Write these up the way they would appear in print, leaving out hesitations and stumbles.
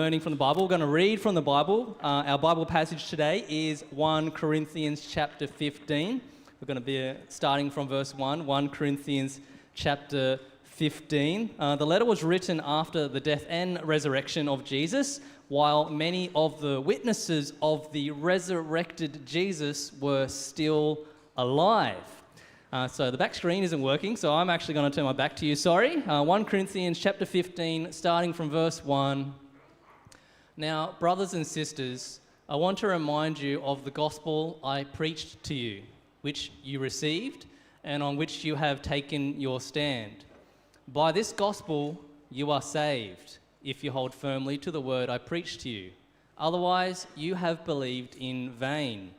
Learning from the Bible. We're going to read from the Bible. Our Bible passage today is 1 Corinthians chapter 15. We're going to be starting from verse 1 Corinthians chapter 15. The letter was written after the death and resurrection of Jesus, while many of the witnesses of the resurrected Jesus were still alive. So the back screen isn't working, so I'm actually going to turn my back to you, sorry. 1 Corinthians chapter 15, starting from verse 1. Now, brothers and sisters, I want to remind you of the gospel I preached to you, which you received and on which you have taken your stand. By this gospel you are saved, if you hold firmly to the word I preached to you. Otherwise, you have believed in vain.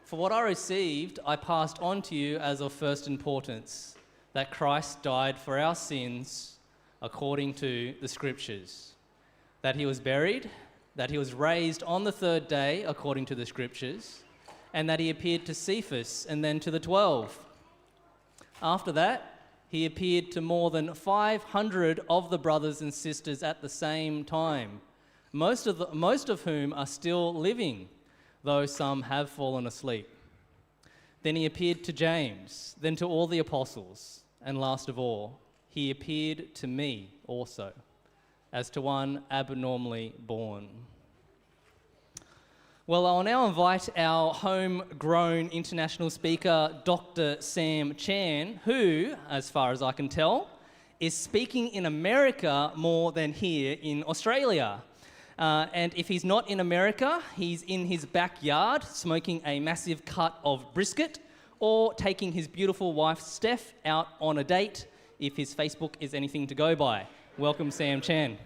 For what I received, I passed on to you as of first importance, that Christ died for our sins according to the Scriptures, that he was buried, that he was raised on the third day according to the Scriptures, and that he appeared to Cephas and then to the 12. After that, he appeared to more than 500 of the brothers and sisters at the same time, most of whom are still living, though some have fallen asleep. Then he appeared to James, then to all the apostles, and last of all, he appeared to me also, as to one abnormally born. Well, I'll now invite our homegrown international speaker, Dr. Sam Chan, who, as far as I can tell, is speaking in America more than here in Australia. And if he's not in America, he's in his backyard smoking a massive cut of brisket or taking his beautiful wife, Steph, out on a date, if his Facebook is anything to go by. Welcome, Sam Chan.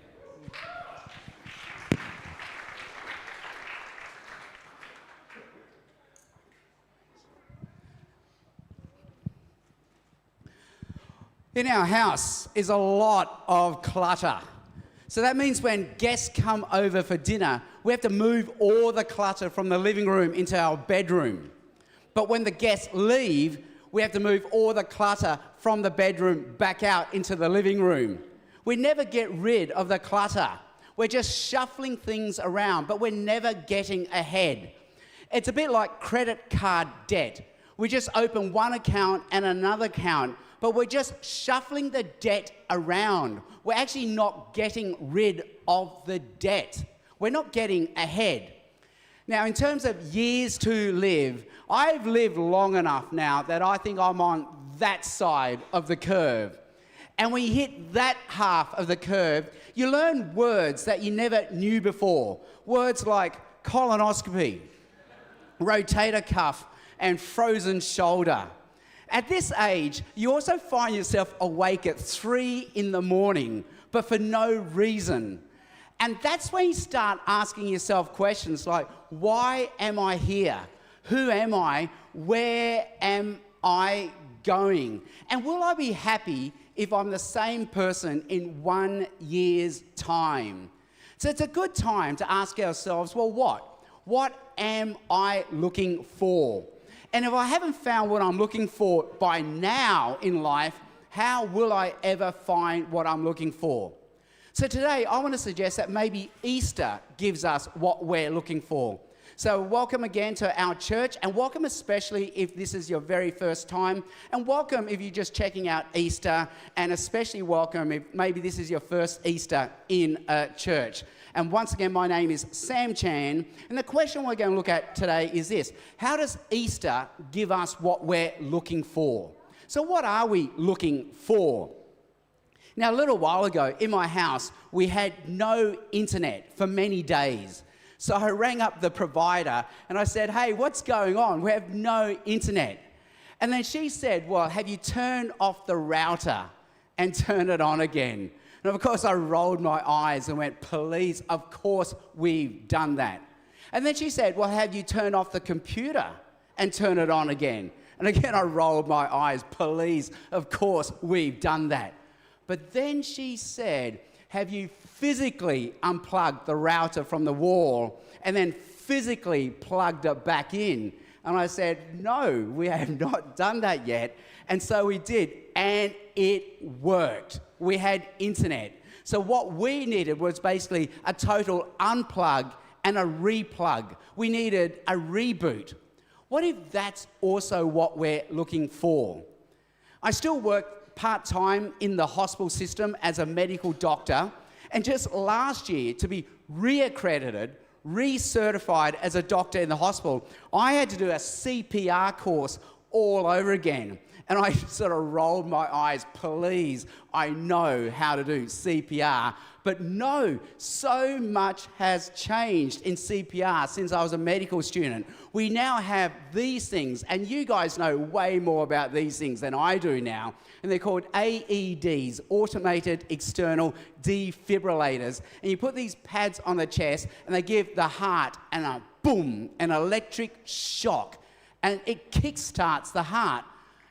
In our house is a lot of clutter. So that means when guests come over for dinner, we have to move all the clutter from the living room into our bedroom. But when the guests leave, we have to move all the clutter from the bedroom back out into the living room. We never get rid of the clutter. We're just shuffling things around, but we're never getting ahead. It's a bit like credit card debt. We just open one account and another account, but we're just shuffling the debt around. We're actually not getting rid of the debt. We're not getting ahead. Now, in terms of years to live, I've lived long enough now that I think I'm on that side of the curve. And when you hit that half of the curve, you learn words that you never knew before. Words like colonoscopy, rotator cuff, and frozen shoulder. At this age, you also find yourself awake at 3 a.m, but for no reason. And that's when you start asking yourself questions like, why am I here? Who am I? Where am I going? And will I be happy if I'm the same person in 1 year's time? So it's a good time to ask ourselves, well, what? What am I looking for? And if I haven't found what I'm looking for by now in life, how will I ever find what I'm looking for? So today, I want to suggest that maybe Easter gives us what we're looking for. So welcome again to our church, and welcome especially if this is your very first time, and welcome if you're just checking out Easter, and especially welcome if maybe this is your first Easter in a church. And once again, my name is Sam Chan, and the question we're going to look at today is this: how does Easter give us what we're looking for? So what are we looking for? Now, a little while ago, in my house, we had no internet for many days. So I rang up the provider and I said, hey, what's going on? We have no internet. And then she said, well, have you turned off the router and turned it on again? And of course, I rolled my eyes and went, please, of course we've done that. And then she said, well, have you turned off the computer and turned it on again? And again, I rolled my eyes, please, of course we've done that. But then she said, have you physically unplugged the router from the wall and then physically plugged it back in? And I said, no, we have not done that yet. And so we did, and it worked. We had internet. So what we needed was basically a total unplug and a replug. We needed a reboot. What if that's also what we're looking for? I still work part-time in the hospital system as a medical doctor, and just last year, to be reaccredited, recertified as a doctor in the hospital, I had to do a CPR course all over again. And I sort of rolled my eyes. Please, I know how to do CPR. But no, so much has changed in CPR since I was a medical student. We now have these things, and you guys know way more about these things than I do now. And they're called AEDs, Automated External Defibrillators. And you put these pads on the chest, and they give the heart a boom, an electric shock. And it kickstarts the heart.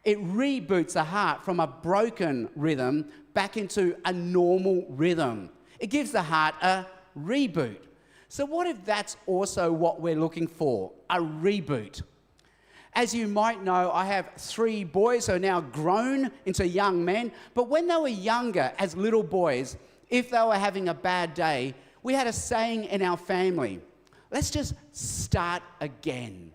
It reboots the heart from a broken rhythm back into a normal rhythm. It gives the heart a reboot. So what if that's also what we're looking for, a reboot? As you might know, I have 3 boys who are now grown into young men. But when they were younger, as little boys, if they were having a bad day, we had a saying in our family, let's just start again.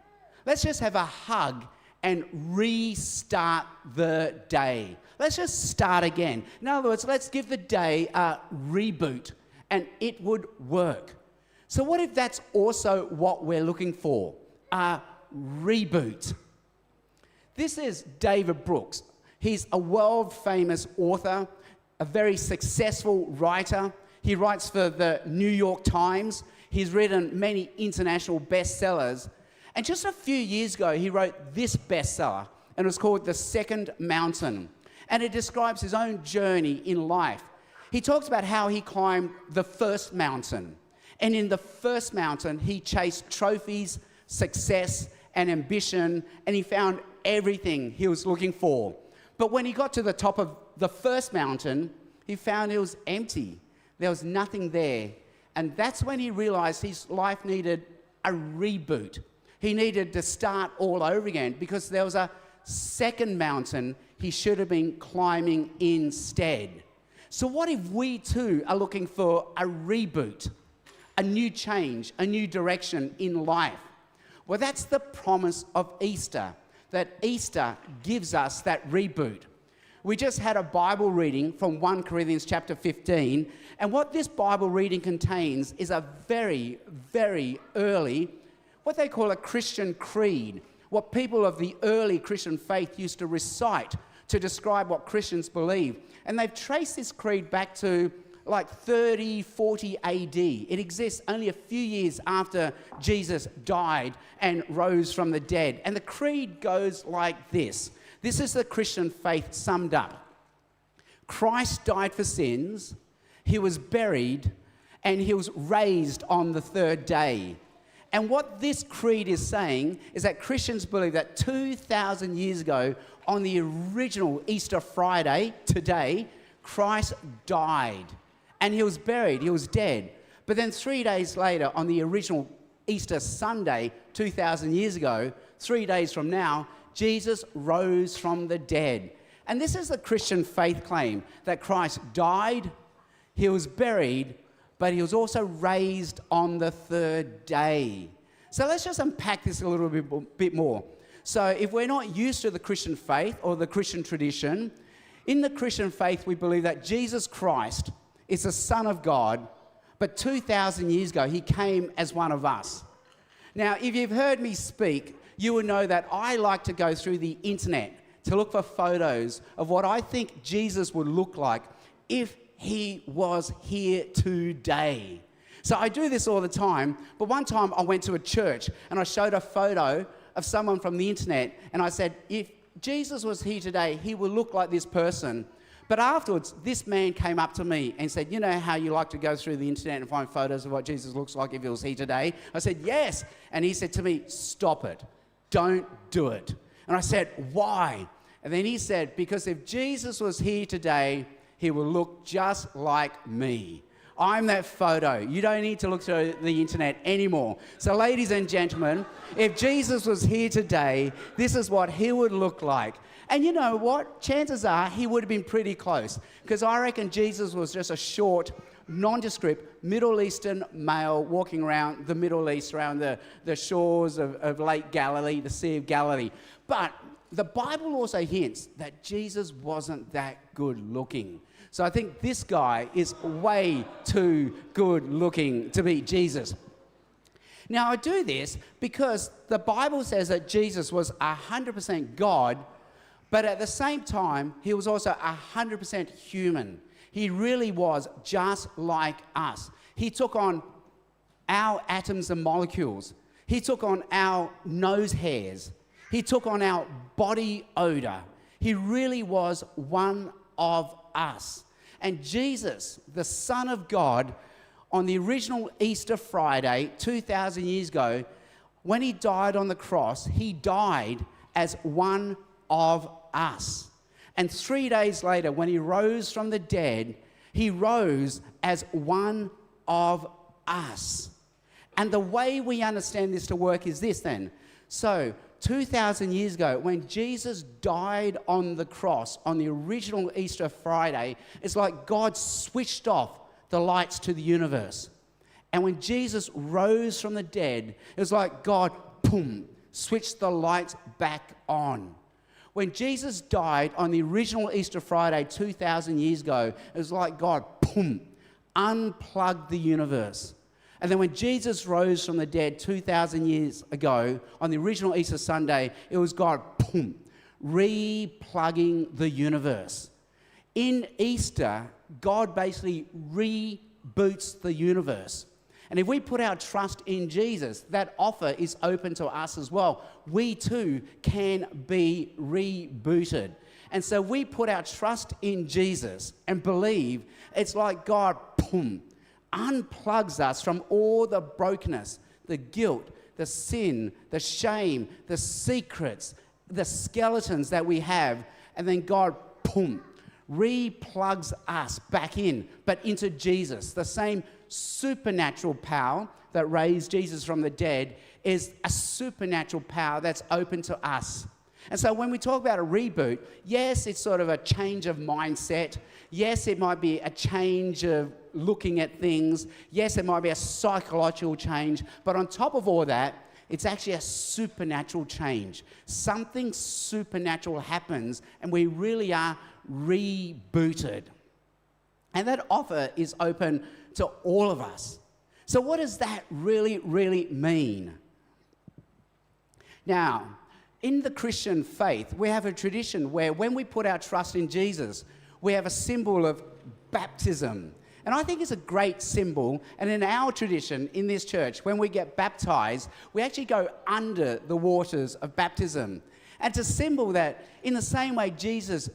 Let's just have a hug and restart the day. Let's just start again. In other words, let's give the day a reboot, and it would work. So what if that's also what we're looking for, a reboot? This is David Brooks. He's a world-famous author, a very successful writer. He writes for the New York Times. He's written many international bestsellers. And just a few years ago, he wrote this bestseller, and it was called The Second Mountain. And it describes his own journey in life. He talks about how he climbed the first mountain. And in the first mountain, he chased trophies, success, and ambition, and he found everything he was looking for. But when he got to the top of the first mountain, he found it was empty. There was nothing there. And that's when he realized his life needed a reboot. He needed to start all over again because there was a second mountain he should have been climbing instead. So what if we too are looking for a reboot, a new change, a new direction in life? Well, that's the promise of Easter, that Easter gives us that reboot. We just had a Bible reading from 1 Corinthians chapter 15, and what this Bible reading contains is a very, very early, what they call a Christian creed, what people of the early Christian faith used to recite to describe what Christians believe. And they've traced this creed back to like 30, 40 AD. It exists only a few years after Jesus died and rose from the dead. And the creed goes like this. This is the Christian faith summed up. Christ died for sins, he was buried, and he was raised on the 3rd day. And what this creed is saying is that Christians believe that 2,000 years ago, on the original Easter Friday, today, Christ died. And he was buried, he was dead. But then 3 days later, on the original Easter Sunday, 2,000 years ago, 3 days from now, Jesus rose from the dead. And this is the Christian faith claim, that Christ died, he was buried, but he was also raised on the 3rd day. So let's just unpack this a little bit more. So if we're not used to the Christian faith or the Christian tradition, in the Christian faith we believe that Jesus Christ is the Son of God, but 2,000 years ago he came as one of us. Now, if you've heard me speak, you will know that I like to go through the internet to look for photos of what I think Jesus would look like if he was here today. So I do this all the time, but one time I went to a church and I showed a photo of someone from the internet and I said, if Jesus was here today, he would look like this person. But afterwards, this man came up to me and said, you know how you like to go through the internet and find photos of what Jesus looks like if he was here today? I said, yes. And he said to me, stop it. Don't do it. And I said, why? And then he said, because if Jesus was here today, he will look just like me. I'm that photo. You don't need to look through the internet anymore. So ladies and gentlemen, if Jesus was here today, this is what he would look like. And you know what? Chances are he would have been pretty close, because I reckon Jesus was just a short, nondescript Middle Eastern male walking around the Middle East, around the shores of Lake Galilee, the Sea of Galilee. But the Bible also hints that Jesus wasn't that good looking. So I think this guy is way too good looking to be Jesus. Now I do this because the Bible says that Jesus was 100% God, but at the same time, he was also 100% human. He really was just like us. He took on our atoms and molecules. He took on our nose hairs. He took on our body odor. He really was one of us. And Jesus, the Son of God, on the original Easter Friday, 2,000 years ago, when he died on the cross, he died as one of us. And 3 days later, when he rose from the dead, he rose as one of us. And the way we understand this to work is this then. So, 2,000 years ago, when Jesus died on the cross on the original Easter Friday, it's like God switched off the lights to the universe. And when Jesus rose from the dead, it was like God, boom, switched the lights back on. When Jesus died on the original Easter Friday 2,000 years ago, it was like God, boom, unplugged the universe. And then when Jesus rose from the dead 2,000 years ago, on the original Easter Sunday, it was God, boom, re-plugging the universe. In Easter, God basically reboots the universe. And if we put our trust in Jesus, that offer is open to us as well. We too can be rebooted. And so we put our trust in Jesus and believe it's like God, boom, unplugs us from all the brokenness, the guilt, the sin, the shame, the secrets, the skeletons that we have, and then God, boom, replugs us back in, but into Jesus. The same supernatural power that raised Jesus from the dead is a supernatural power that's open to us. And so when we talk about a reboot, yes, it's sort of a change of mindset. Yes, it might be a change of looking at things. Yes, it might be a psychological change. But on top of all that, it's actually a supernatural change. Something supernatural happens and we really are rebooted. And that offer is open to all of us. So what does that really mean? Now, in the Christian faith, we have a tradition where when we put our trust in Jesus, we have a symbol of baptism. And I think it's a great symbol. And in our tradition, in this church, when we get baptized, we actually go under the waters of baptism. And it's a symbol that in the same way Jesus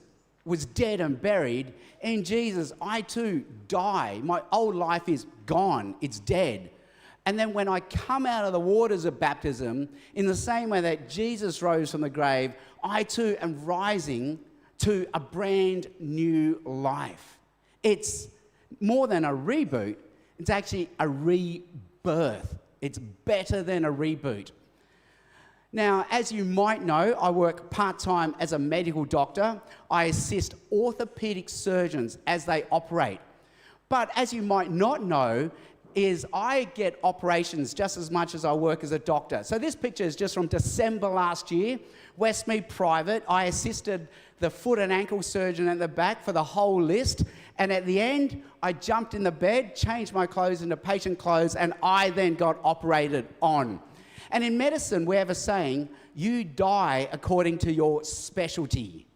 was dead and buried, in Jesus, I too die. My old life is gone. It's dead. And then when I come out of the waters of baptism, in the same way that Jesus rose from the grave, I too am rising to a brand new life. It's more than a reboot, it's actually a rebirth. It's better than a reboot. Now, as you might know, I work part-time as a medical doctor. I assist orthopedic surgeons as they operate. But as you might not know, is I get operations just as much as I work as a doctor. So this picture is just from December last year, Westmead Private. I assisted the foot and ankle surgeon at the back for the whole list. And at the end, I jumped in the bed, changed my clothes into patient clothes, and I then got operated on. And in medicine, we have a saying, you die according to your specialty.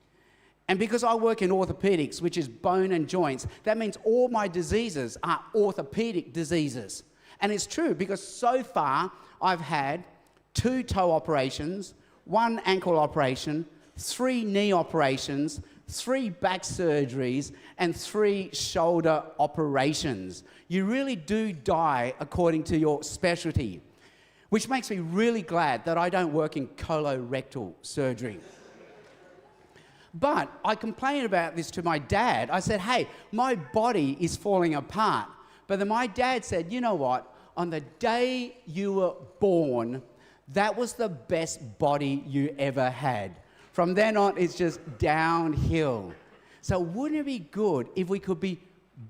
And because I work in orthopedics, which is bone and joints, that means all my diseases are orthopedic diseases. And it's true because so far I've had 2 toe operations, 1 ankle operation, 3 knee operations, 3 back surgeries, and 3 shoulder operations. You really do die according to your specialty, which makes me really glad that I don't work in colorectal surgery. But I complained about this to my dad. I said, hey, my body is falling apart, But then my dad said, you know what? On the day you were born, that was the best body you ever had. From then on, it's just downhill. So wouldn't it be good if we could be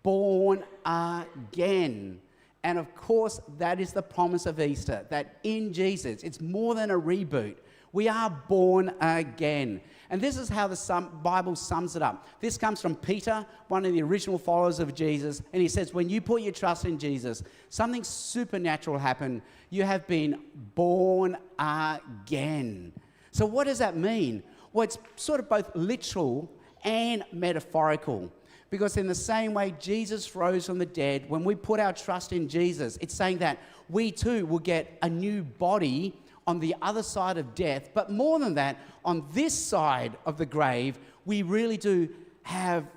born again? And of course, that is the promise of Easter, that in Jesus, it's more than a reboot. We are born again. And this is how the Bible sums it up. This comes from Peter, one of the original followers of Jesus. And he says, when you put your trust in Jesus, something supernatural happened. You have been born again. So what does that mean? Well, it's sort of both literal and metaphorical. Because in the same way Jesus rose from the dead, when we put our trust in Jesus, it's saying that we too will get a new body on the other side of death. But more than that, on this side of the grave, we really do have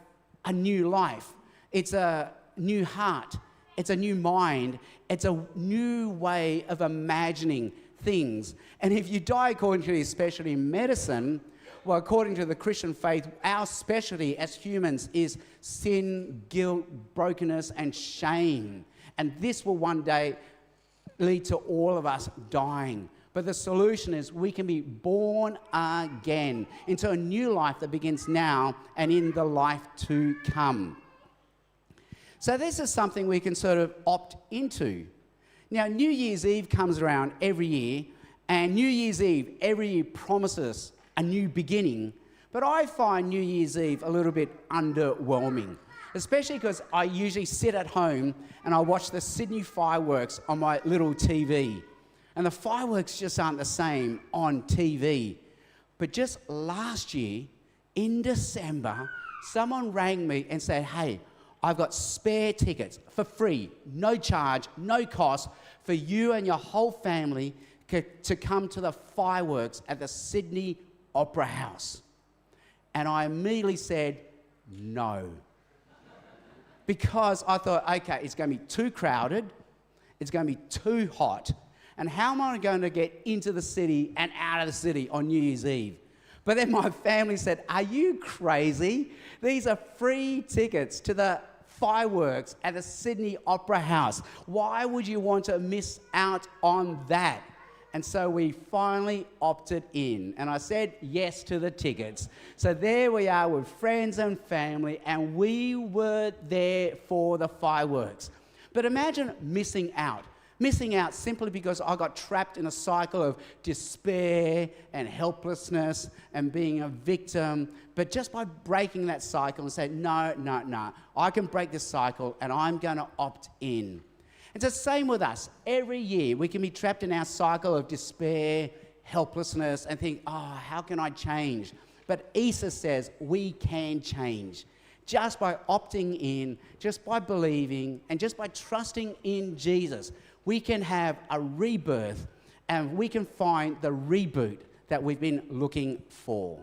a new life. It's a new heart. It's a new mind. It's a new way of imagining things. And if you die according to the specialty in medicine, well, according to the Christian faith, our specialty as humans is sin, guilt, brokenness, and shame. And this will one day lead to all of us dying. But the solution is we can be born again into a new life that begins now and in the life to come. So this is something we can sort of opt into. Now, New Year's Eve comes around every year, and New Year's Eve every year promises a new beginning, but I find New Year's Eve a little bit underwhelming, especially because I usually sit at home and I watch the Sydney fireworks on my little TV, and the fireworks just aren't the same on TV. But just last year, in December, someone rang me and said, hey, I've got spare tickets for free, no charge, no cost, for you and your whole family to come to the fireworks at the Sydney Opera House. And I immediately said no. Because I thought, okay, it's going to be too crowded, it's going to be too hot, and how am I going to get into the city and out of the city on New Year's Eve? But then my family said, are you crazy? These are free tickets to the fireworks at the Sydney Opera House. Why would you want to miss out on that? And so we finally opted in, and I said yes to the tickets. So there we are with friends and family, and we were there for the fireworks. But imagine missing out simply because I got trapped in a cycle of despair and helplessness and being a victim. But just by breaking that cycle and saying, no, I can break this cycle and I'm going to opt in. It's the same with us. Every year we can be trapped in our cycle of despair, helplessness, and think, oh, how can I change? But Easter says we can change. Just by opting in, just by believing, and just by trusting in Jesus, we can have a rebirth and we can find the reboot that we've been looking for.